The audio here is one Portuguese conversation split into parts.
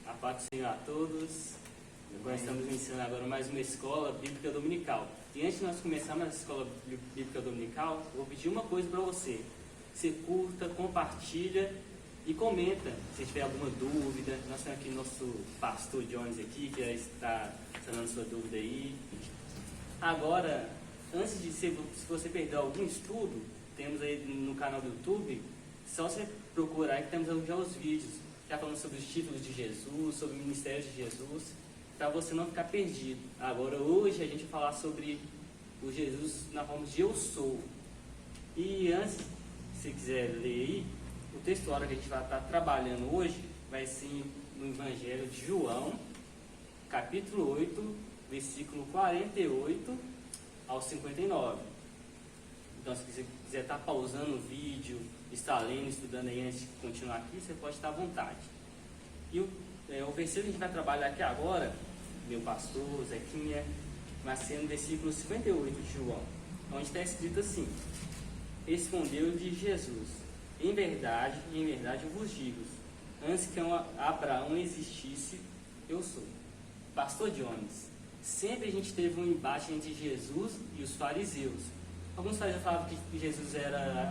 A paz do Senhor a todos. Nós estamos iniciando agora mais uma escola bíblica dominical. E antes de nós começarmos a escola bíblica dominical, eu vou pedir uma coisa para você. Você curta, compartilha e comenta se tiver alguma dúvida. Nós temos aqui nosso pastor Jones aqui, que já está sanando sua dúvida aí. Agora, antes de se você perder algum estudo, temos aí no canal do YouTube, só você procurar que temos já os vídeos, já falando sobre os títulos de Jesus, sobre o ministério de Jesus, para você não ficar perdido. Agora, hoje, a gente vai falar sobre o Jesus na forma de eu sou. E antes, se quiser ler aí, o textuário que a gente vai estar trabalhando hoje vai ser no Evangelho de João, capítulo 8, versículo 48 ao 59. Então, se você quiser estar pausando o vídeo, estar lendo, estudando aí antes de continuar aqui, você pode estar à vontade. E o versículo que a gente vai trabalhar aqui agora, meu pastor, Zequinha, vai ser no versículo 58 de João, onde está escrito assim: Respondeu-lhe Jesus: em verdade eu vos digo, antes que Abraão existisse, eu sou. Pastor Jones, sempre a gente teve um embate entre Jesus e os fariseus. Alguns fariseus falavam que Jesus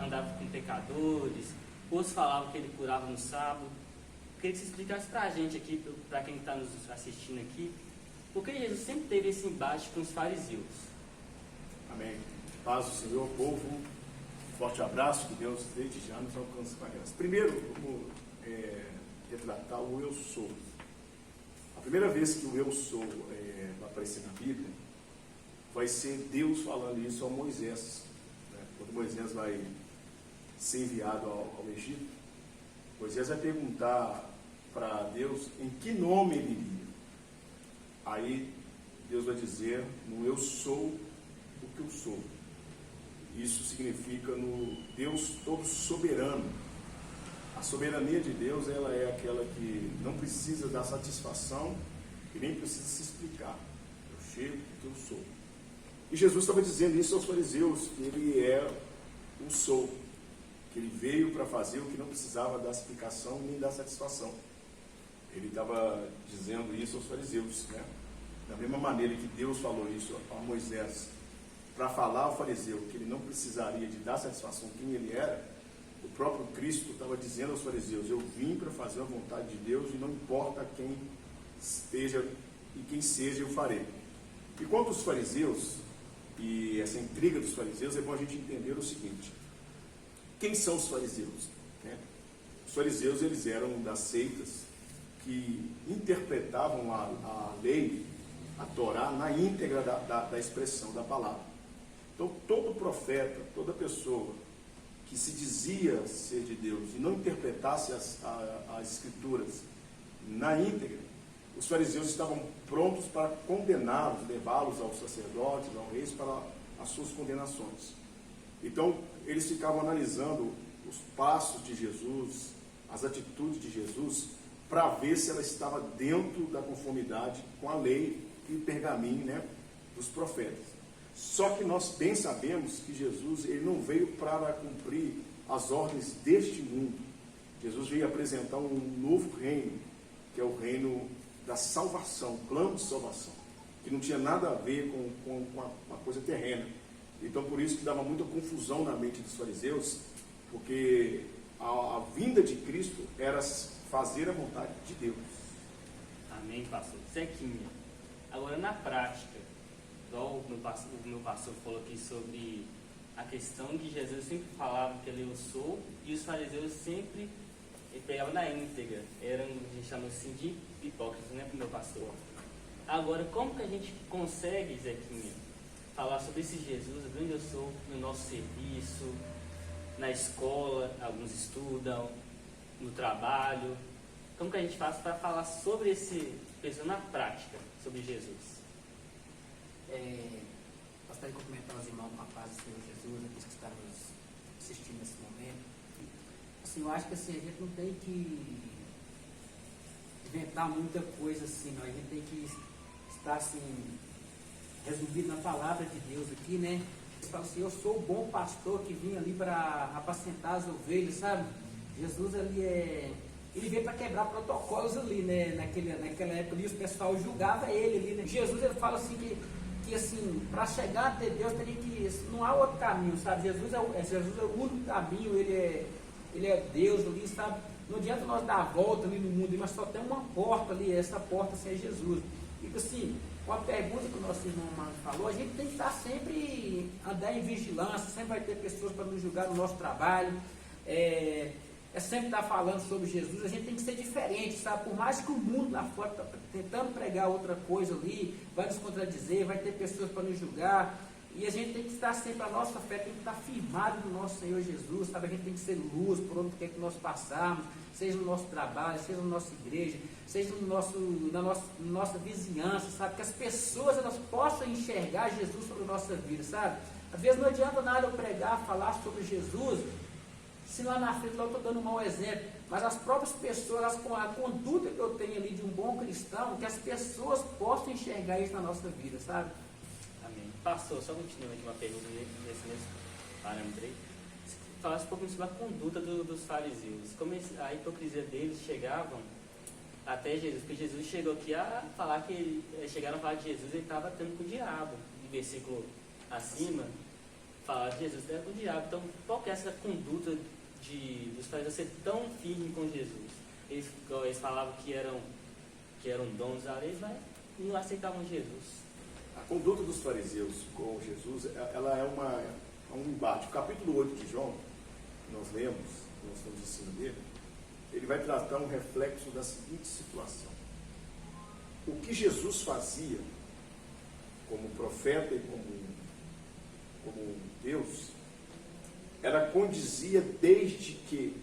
andava com pecadores, outros falavam que ele curava no sábado. Eu queria que você explicasse para a gente aqui, para quem está nos assistindo aqui, por que Jesus sempre teve esse embate com os fariseus. Amém. Paz do Senhor, povo. Forte abraço, que Deus desde já nos alcance com a graça. Primeiro, vamos retratar o eu sou. A primeira vez que o eu sou vai aparecer na Bíblia, vai ser Deus falando isso a Moisés. Quando Moisés vai ser enviado ao Egito, Moisés vai perguntar para Deus em que nome ele iria. Aí Deus vai dizer: no eu sou o que eu sou. Isso significa no Deus todo soberano. A soberania de Deus, ela é aquela que não precisa dar satisfação e nem precisa se explicar. Eu chego porque eu sou. E Jesus estava dizendo isso aos fariseus, que ele é o sou, que ele veio para fazer o que não precisava dar explicação nem dar satisfação. Ele estava dizendo isso aos fariseus, né? Da mesma maneira que Deus falou isso a Moisés, para falar ao fariseu que ele não precisaria de dar satisfação quem ele era, o próprio Cristo estava dizendo aos fariseus: eu vim para fazer a vontade de Deus e não importa quem esteja e quem seja, eu farei. E quanto aos fariseus, e essa intriga dos fariseus, é bom a gente entender o seguinte: quem são os fariseus? Os fariseus, eles eram das seitas que interpretavam a lei, a Torá, na íntegra da expressão da palavra. Então, todo profeta, toda pessoa que se dizia ser de Deus e não interpretasse as escrituras na íntegra, os fariseus estavam prontos para condená-los, levá-los aos sacerdotes, aos reis, para as suas condenações. Então, eles ficavam analisando os passos de Jesus, as atitudes de Jesus, para ver se ela estava dentro da conformidade com a lei e o pergaminho, dos profetas. Só que nós bem sabemos que Jesus, ele não veio para cumprir as ordens deste mundo. Jesus veio apresentar um novo reino, que é o reino da salvação, plano de salvação, que não tinha nada a ver com a coisa terrena. Então, por isso que dava muita confusão na mente dos fariseus, porque a vinda de Cristo era fazer a vontade de Deus. Amém, pastor. Zequinha, agora na prática, igual o meu pastor falou aqui sobre a questão de Jesus sempre falava que ele eu sou, e os fariseus sempre pegavam na íntegra, eram, a gente chama assim de hipócritas, né, meu pastor? Agora, como que a gente consegue, Zequinha, falar sobre esse Jesus, o grande eu sou, no nosso serviço, na escola, alguns estudam, no trabalho? Como que a gente faz para falar sobre esse pessoa na prática, sobre Jesus? Gostaria de cumprimentar os irmãos com a paz do Senhor Jesus, aqueles que estão nos assistindo nesse momento. Assim, eu acho que assim, a gente não tem que inventar muita coisa assim, não. A gente tem que estar assim, resumido na palavra de Deus aqui, né? Ele fala assim: eu sou o bom pastor que vim ali para apacentar as ovelhas, sabe? Jesus, ele é ele veio para quebrar protocolos ali, né? Naquela época ali, o pessoal julgava ele ali, né? Jesus, ele fala assim que assim, para chegar até Deus, teria que, não há outro caminho, sabe? Jesus é o único caminho, ele é Deus ali, sabe? Não adianta nós dar a volta ali no mundo, mas só tem uma porta ali, essa porta assim, é Jesus. E assim, com a pergunta que o nosso irmão Mano falou, a gente tem que estar sempre, andar em vigilância, sempre vai ter pessoas para nos julgar no nosso trabalho, sempre estar falando sobre Jesus, a gente tem que ser diferente, sabe? Por mais que o mundo lá fora está tentando pregar outra coisa ali, vai nos contradizer, vai ter pessoas para nos julgar, e a gente tem que estar sempre, a nossa fé tem que estar firmada no nosso Senhor Jesus, sabe? A gente tem que ser luz por onde quer que nós passarmos, seja no nosso trabalho, seja na nossa igreja, seja na nossa vizinhança, sabe? Que as pessoas elas possam enxergar Jesus sobre a nossa vida, sabe? Às vezes não adianta nada eu pregar, falar sobre Jesus, se lá na frente eu estou dando um mau exemplo, mas as próprias pessoas, com a conduta que eu tenho ali de um bom cristão, que as pessoas possam enxergar isso na nossa vida, sabe? Amém. Pastor, só continuando aqui uma pergunta nesse mesmo parâmetro aí. Falasse um pouquinho sobre a conduta dos fariseus. Como a hipocrisia deles chegavam até Jesus, porque Jesus chegou aqui a falar que chegaram a falar de Jesus, ele estava tendo com o diabo. No versículo acima, falar de Jesus era com o diabo. Então, qual que é essa conduta dos fariseus ser tão firme com Jesus? Eles falavam que eram donos da lei, mas não aceitavam Jesus. A conduta dos fariseus com Jesus, ela é um embate. O capítulo 8 de João, que nós lemos, que nós estamos em cima dele, ele vai tratar um reflexo da seguinte situação. O que Jesus fazia como profeta e como Deus, ela condizia desde que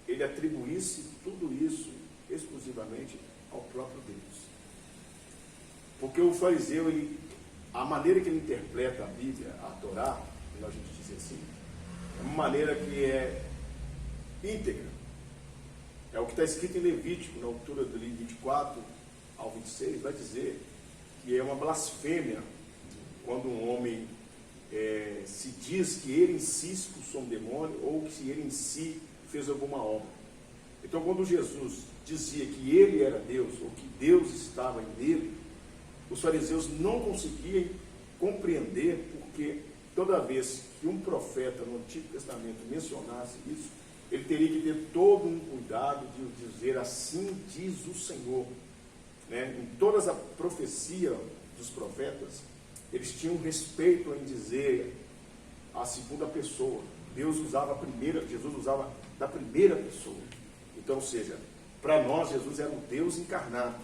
ele atribuísse tudo isso exclusivamente ao próprio Deus. Porque o fariseu, a maneira que ele interpreta a Bíblia, a Torá, a gente diz assim, é uma maneira que é íntegra. É o que está escrito em Levítico, na altura do 24 ao 26, vai dizer que é uma blasfêmia quando um homem se diz que ele em si expulsou um demônio ou que ele em si fez alguma obra. Então, quando Jesus dizia que ele era Deus ou que Deus estava nele, os fariseus não conseguiam compreender, porque toda vez que um profeta no Antigo Testamento mencionasse isso, ele teria que ter todo um cuidado de dizer assim diz o Senhor. Né? Em toda a profecia dos profetas, eles tinham respeito em dizer a segunda pessoa. Jesus usava da primeira pessoa. Então, ou seja, para nós Jesus era um Deus encarnado.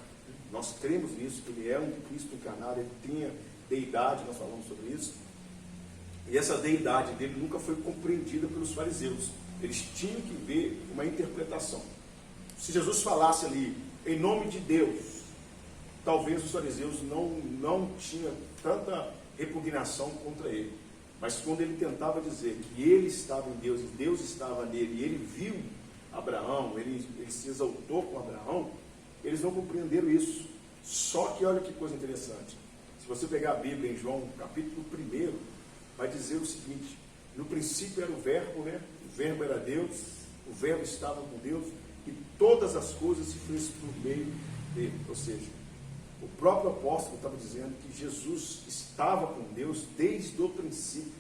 Nós cremos nisso, que ele é um Cristo encarnado, ele tinha deidade, nós falamos sobre isso. E essa deidade dele nunca foi compreendida pelos fariseus. Eles tinham que ver uma interpretação. Se Jesus falasse ali, em nome de Deus, talvez os fariseus não tinham tanta repugnação contra ele. Mas quando ele tentava dizer que ele estava em Deus e Deus estava nele, e ele viu Abraão, ele se exaltou com Abraão, eles não compreenderam isso. Só que olha que coisa interessante. Se você pegar a Bíblia em João, capítulo 1, vai dizer o seguinte: no princípio era o verbo, né? O verbo era Deus, o verbo estava com Deus, e todas as coisas se fez por meio dele. Ou seja, o próprio apóstolo estava dizendo que Jesus estava com Deus desde o princípio,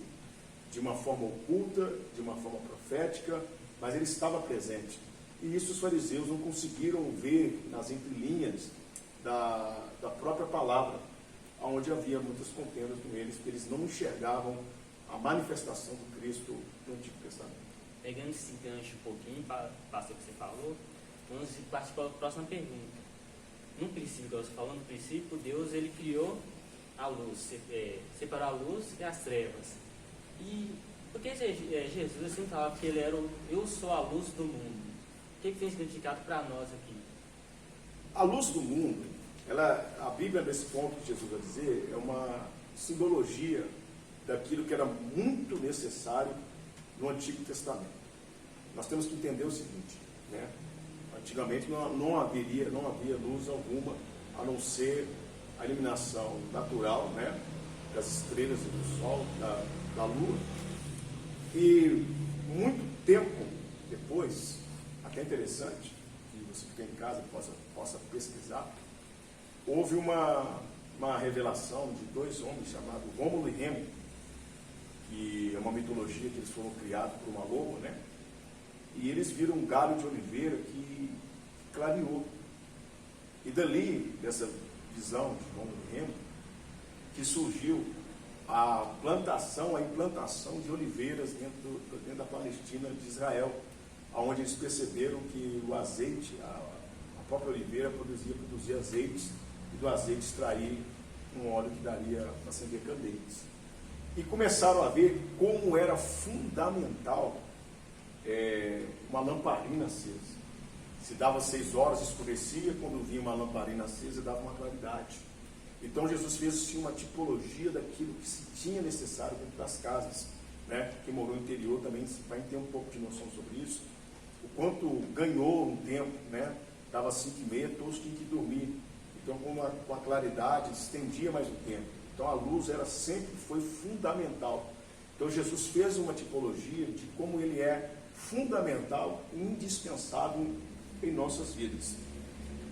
de uma forma oculta, de uma forma profética, mas ele estava presente. E isso os fariseus não conseguiram ver nas entrelinhas da própria palavra, onde havia muitas contendas com eles, porque eles não enxergavam a manifestação do Cristo no Antigo Testamento. Pegando esse gancho um pouquinho, pastor, que você falou, vamos partir para a próxima pergunta. No princípio, igual você falou, no princípio, Deus ele criou a luz, separou a luz e as trevas. E por que Jesus assim falava que ele era eu sou a luz do mundo? O que tem significado para nós aqui? A luz do mundo, a Bíblia, nesse ponto que Jesus vai dizer, é uma simbologia daquilo que era muito necessário no Antigo Testamento. Nós temos que entender o seguinte, né? Antigamente não havia luz alguma, a não ser a iluminação natural, né? Das estrelas e do sol, da lua. E muito tempo depois, até interessante, que você que tem em casa possa pesquisar, houve uma revelação de dois homens chamados Rômulo e Remo, que é uma mitologia que eles foram criados por uma loba, né? E eles viram um galho de oliveira que clareou. E dali, dessa visão de Rômulo e Remo, que surgiu a implantação de oliveiras dentro da Palestina de Israel, onde eles perceberam que o azeite, a própria oliveira produzia azeites, e do azeite extrair um óleo que daria para acender candeias. E começaram a ver como era fundamental uma lamparina acesa. Se dava 6 horas, escurecia, quando vinha uma lamparina acesa, dava uma claridade. Então Jesus fez assim, uma tipologia daquilo que se tinha necessário dentro das casas, né? Quem morou no interior também vai ter um pouco de noção sobre isso. O quanto ganhou um tempo, né? Dava 5h30, todos tinham que dormir. Então com a claridade estendia mais o tempo. Então a luz sempre foi fundamental. Então Jesus fez uma tipologia de como ele é fundamental e indispensável em nossas vidas.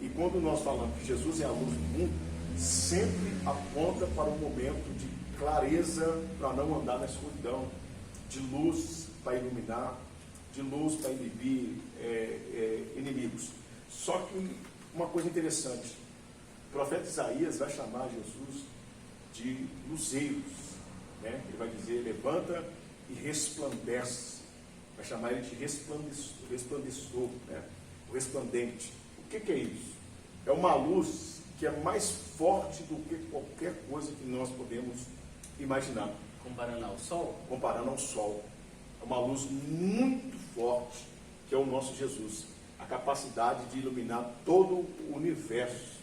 E quando nós falamos que Jesus é a luz do mundo, sempre aponta para um momento de clareza para não andar na escuridão, de luz para iluminar, de luz para inibir inimigos. Só que uma coisa interessante, o profeta Isaías vai chamar Jesus de luzeiros, né? Ele vai dizer, levanta e resplandece, vai chamar ele de resplandecedor, né? O resplandente. O que é isso? É uma luz que é mais forte do que qualquer coisa que nós podemos imaginar. Comparando ao sol? Comparando ao sol. É uma luz muito forte, que é o nosso Jesus. A capacidade de iluminar todo o universo,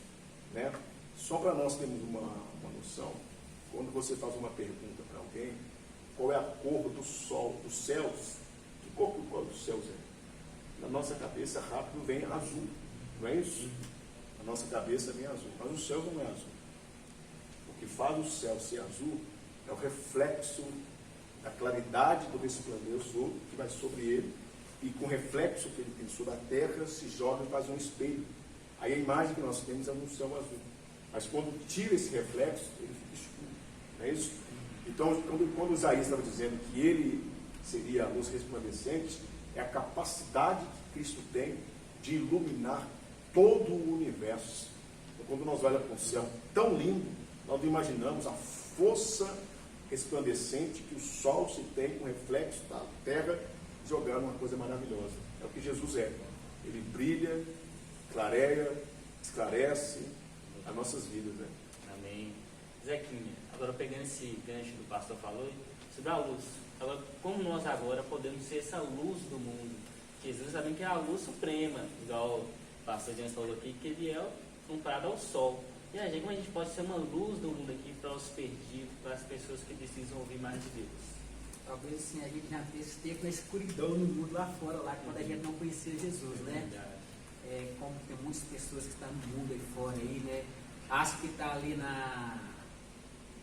né? Só para nós termos uma noção, quando você faz uma pergunta para alguém, qual é a cor do sol, dos céus, que cor dos céus é? Na nossa cabeça rápido vem azul, não é isso? Na nossa cabeça vem azul, mas o céu não é azul. O que faz o céu ser azul é o reflexo da claridade do resplandor que vai sobre ele, e com o reflexo que ele tem sobre a terra se joga e faz um espelho. Aí a imagem que nós temos é um céu azul. Mas quando tira esse reflexo, ele fica escuro. Não é isso? Então, quando Isaías estava dizendo que ele seria a luz resplandecente, é a capacidade que Cristo tem de iluminar todo o universo. Então, quando nós olhamos para um céu tão lindo, nós não imaginamos a força resplandecente que o sol se tem com o reflexo da terra jogando uma coisa maravilhosa. É o que Jesus é. Ele brilha, clareia, esclarece as nossas vidas. Né? Amém. Zequinha, agora pegando esse gancho do pastor falou, isso dá luz. Agora, como nós agora podemos ser essa luz do mundo? Jesus sabendo que é a luz suprema, igual o pastor James falou aqui, que ele é comparado ao sol. E a gente, como a gente pode ser uma luz do mundo aqui para os perdidos, para as pessoas que precisam ouvir mais de Deus? Talvez assim a gente já esteve na escuridão no mundo lá fora, lá quando a gente não conhecia Jesus, né? Como tem muitas pessoas que estão no mundo aí fora aí, né? Acho que está ali na.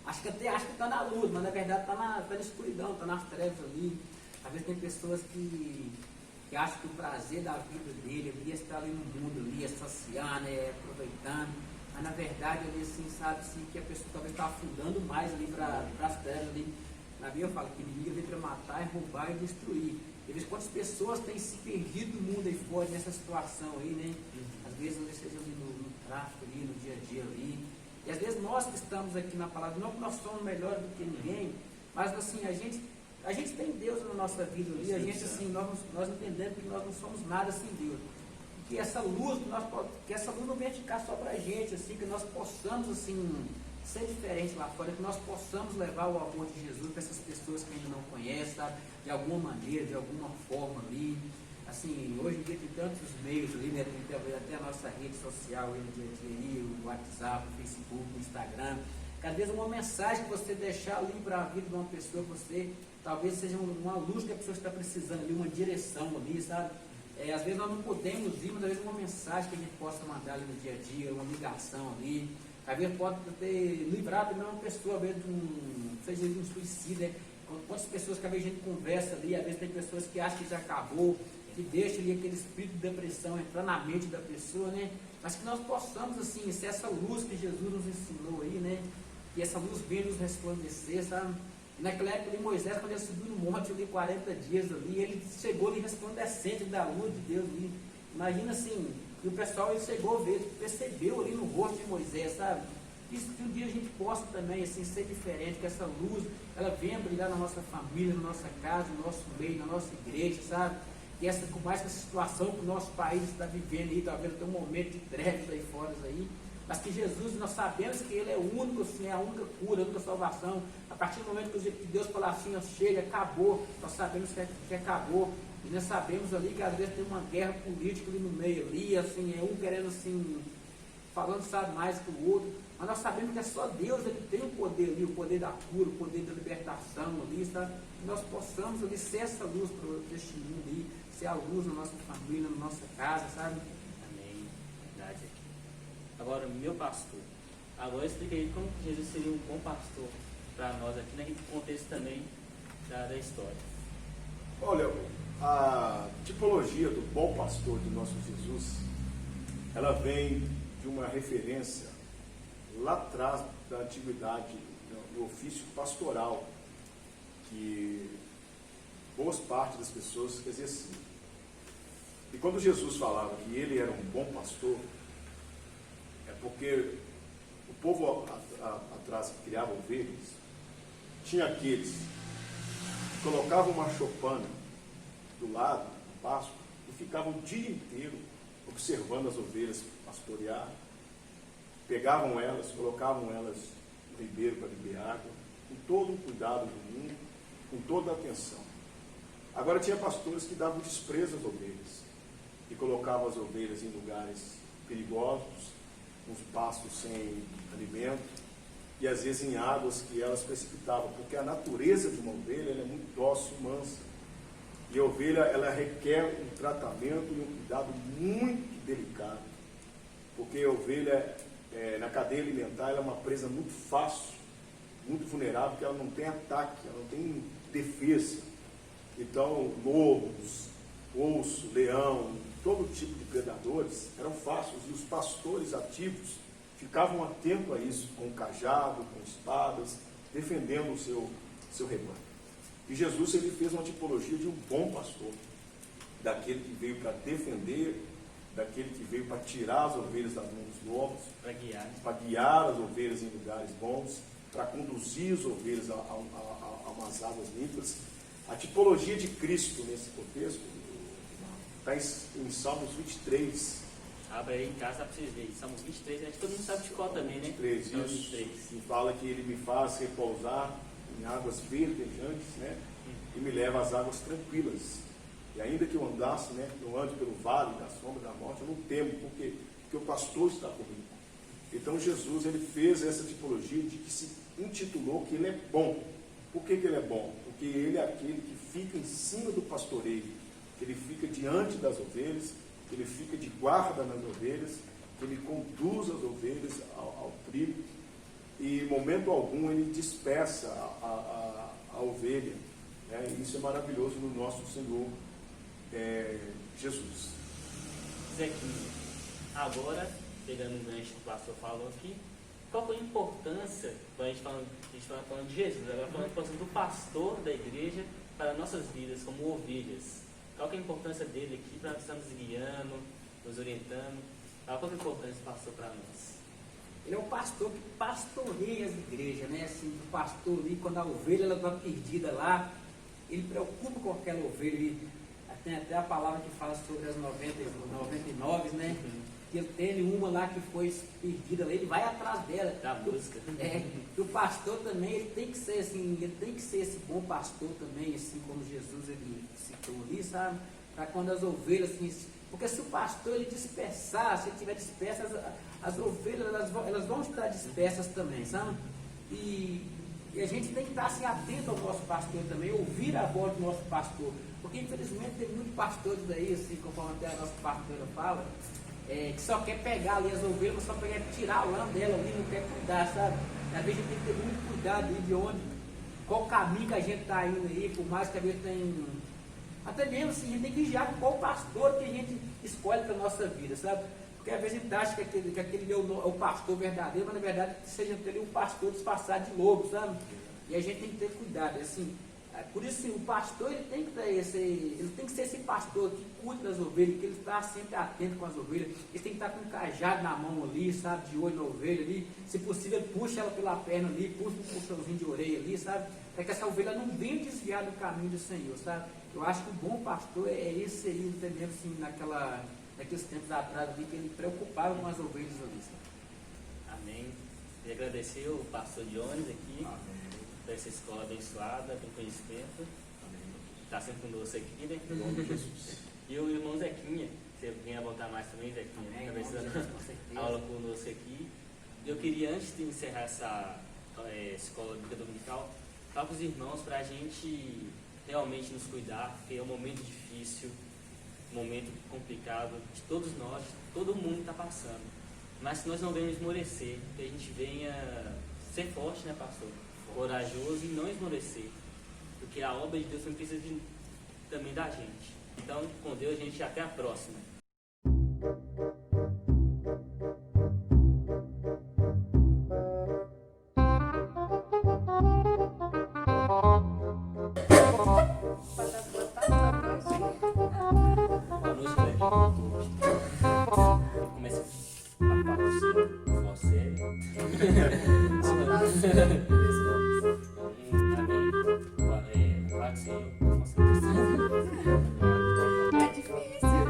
Acho que está na luz, mas na verdade está na escuridão, está nas trevas ali. Às vezes tem pessoas que acham que o prazer da vida dele é estar ali no mundo, ali, é saciar, né? Aproveitando. Mas na verdade ele assim, sabe assim, que a pessoa talvez está afundando mais ali para as trevas ali. Na Bíblia fala que o inimigo vem para matar, roubar e destruir. E vezes quantas pessoas têm se perdido no mundo aí fora, nessa situação aí, né? Às vezes seja ali no tráfico ali, no dia a dia ali. E às vezes nós que estamos aqui na palavra, não que nós somos melhores do que ninguém, mas assim, a gente tem Deus na nossa vida ali, a gente assim, nós entendemos que nós não somos nada sem Deus. Que essa luz, que essa luz não venha ficar só para a gente, assim, que nós possamos assim, ser diferente lá fora, que nós possamos levar o amor de Jesus para essas pessoas que ainda não conhecem, sabe? De alguma maneira, de alguma forma ali. Assim, hoje em dia tem tantos meios ali, né? Tem até a nossa rede social, no dia a dia, o WhatsApp, o Facebook, o Instagram. Cada vez uma mensagem que você deixar ali para a vida de uma pessoa, você talvez seja uma luz que a pessoa está precisando ali, uma direção ali, sabe? Às vezes nós não podemos ir, mas às vezes uma mensagem que a gente possa mandar ali no dia a dia, uma ligação ali. Às vezes pode ter livrado também uma pessoa, às vezes seja de um suicídio, né? Quantas pessoas que às vezes a gente conversa ali, às vezes tem pessoas que acham que já acabou, que deixa ali aquele espírito de depressão entrar na mente da pessoa, né? Mas que nós possamos, assim, ser essa luz que Jesus nos ensinou aí, né? Que essa luz venha nos resplandecer, sabe? E naquela época de Moisés, quando ele subiu no monte ali 40 dias ali, ele chegou ali resplandecente da luz de Deus ali. Imagina assim, e o pessoal ele chegou a ver, percebeu ali no rosto de Moisés, sabe? Isso que um dia a gente possa também assim, ser diferente, que essa luz ela venha brilhar na nossa família, na nossa casa, no nosso meio, na nossa igreja, sabe? E essa, com mais que essa situação que o nosso país está vivendo aí, talvez tem um momento de trevas aí fora aí, mas que Jesus, nós sabemos que Ele é o único, assim, é a única cura, a única salvação. A partir do momento que Deus fala assim, chega, acabou, nós sabemos que acabou. E nós sabemos ali que às vezes tem uma guerra política ali no meio, ali, assim, é um querendo assim, falando sabe mais que o outro, mas nós sabemos que é só Deus, Ele tem o poder ali, o poder da cura, o poder da libertação ali, sabe? Que nós possamos ali ser essa luz para este mundo ali, ser a luz na nossa família, na nossa casa, sabe? Amém. Verdade. Agora, meu pastor, agora eu expliquei como que Jesus seria um bom pastor para nós aqui, naquele contexto também da história. Olha, a tipologia do bom pastor de nosso Jesus, ela vem de uma referência lá atrás da antiguidade, do ofício pastoral, que boas partes das pessoas exerciam. E quando Jesus falava que ele era um bom pastor, é porque o povo atrás que criava ovelhas, tinha aqueles que colocavam uma choupana do lado do pasto e ficavam o dia inteiro observando as ovelhas pastorear, pegavam elas, colocavam elas no ribeiro para beber água, com todo o cuidado do mundo, com toda a atenção. Agora tinha pastores que davam desprezo às ovelhas e colocavam as ovelhas em lugares perigosos, nos pastos sem alimento e às vezes em águas que elas precipitavam, porque a natureza de uma ovelha ela é muito dócil, mansa. E a ovelha ela requer um tratamento e um cuidado muito delicado, porque a ovelha na cadeia alimentar ela é uma presa muito fácil, muito vulnerável, porque ela não tem ataque, ela não tem defesa. Então, lobos, urso, leão, todo tipo de predadores eram fáceis, e os pastores ativos ficavam atentos a isso, com cajado, com espadas, defendendo o seu rebanho. E Jesus ele fez uma tipologia de um bom pastor, daquele que veio para defender, daquele que veio para tirar as ovelhas das mãos dos lobos, para guiar as ovelhas em lugares bons, para conduzir as ovelhas a umas águas limpas. A tipologia de Cristo nesse contexto está em Salmos 23. Abre aí em casa para vocês verem. Salmos 23, acho que todo mundo sabe de qual também, né? 23, Salmos isso. 23. E fala que ele me faz repousar em águas verdejantes, né? E me leva às águas tranquilas. E ainda que eu andasse, né? Eu ande pelo vale da sombra da morte, eu não temo, porque o pastor está comigo. Então Jesus ele fez essa tipologia de que se intitulou que ele é bom. Por que ele é bom? Porque ele é aquele que fica em cima do pastoreio, que ele fica diante das ovelhas, que ele fica de guarda nas ovelhas, que ele conduz as ovelhas ao trilho, e em momento algum ele dispersa a ovelha. Né? E isso é maravilhoso no nosso Senhor Jesus. Zequinha, agora, pegando um gancho que o pastor falou aqui, qual foi a importância, a gente falando de Jesus, agora falando a importância do pastor da igreja para nossas vidas como ovelhas? Qual que é a importância dele aqui para nós estarmos guiando, nos orientando? Qual que é a importância do pastor para nós? Ele é o pastor que pastoreia as igrejas, né? Assim, o pastor ali, quando a ovelha ela está perdida lá, ele preocupa com aquela ovelha ali. Tem até a palavra que fala sobre as 99, né? Que ele tem uma lá que foi perdida, ele vai atrás dela. Da música. Que o pastor também, ele tem que ser assim, ele tem que ser esse bom pastor também, assim como Jesus ele citou ali, sabe? Para quando as ovelhas, assim, porque se o pastor ele dispersar, se ele estiver disperso, as ovelhas elas vão estar dispersas também, sabe? E a gente tem que estar assim, atento ao nosso pastor também, ouvir a voz do nosso pastor, porque infelizmente tem muitos pastores aí, assim, conforme até a nossa pastora fala, que só quer pegar ali as ovelhas, mas só quer tirar o lã dela ali, não quer cuidar, sabe? Às vezes a gente tem que ter muito cuidado aí de onde, qual caminho que a gente está indo aí, por mais que a gente tenha até mesmo assim, a gente tem que vigiar qual pastor que a gente escolhe para a nossa vida, sabe? Porque às vezes a gente acha que aquele é o pastor verdadeiro, mas na verdade seja ele um pastor disfarçado de lobo, sabe? E a gente tem que ter cuidado, assim. Por isso, o pastor ele tem que ser esse pastor que cuida das ovelhas, que ele está sempre atento com as ovelhas, ele tem que estar com um cajado na mão ali, sabe, de olho na ovelha ali, se possível ele puxa ela pela perna ali, puxa um puxãozinho de orelha ali, sabe, para que essa ovelha não venha desviar do caminho do Senhor, sabe. Eu acho que o bom pastor é esse aí, entendeu, assim, naqueles tempos atrás ali, que ele preocupava com as ovelhas ali, sabe. Amém. E agradecer o pastor Jones aqui. Amém. Por essa escola abençoada, com conhecimento. Está sempre conosco aqui, né? Em nome de Jesus. E o irmão Zequinha, você venha voltar mais também, Zequinha, Amém, está em nome de Jesus, dando com certeza. aula conosco aqui. Eu queria, antes de encerrar essa escola bíblica dominical, falar com os irmãos para a gente realmente nos cuidar, porque é um momento difícil, um momento complicado de todos nós, todo mundo está passando. Mas que nós não venhamos esmorecer, que a gente venha ser forte, né, pastor? Corajoso e não esmorecer, porque a obra de Deus também precisa também da gente. Então, com Deus, gente, até a próxima. Boa noite, galera. Começa a patrocinar você. É difícil.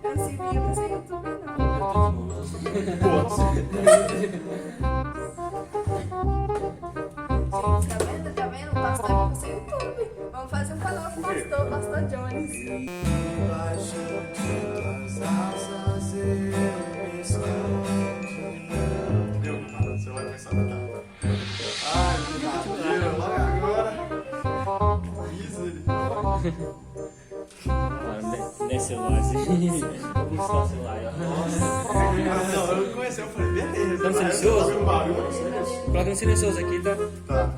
Eu se via, mas eu YouTube não. Gente, tá vendo? Tá vendo? O pastor é pro seu YouTube. Vamos fazer um canal com o pastor Jones. Você vai começar a cantar. Ai, meu logo agora. Misericórdia. Desce o celular, assim. Vou buscar o celular, ó. Não, eu comecei, eu falei, beleza. Tá vai, silencioso? tá um barulho. Coloca no silencioso aqui, tá? Tá.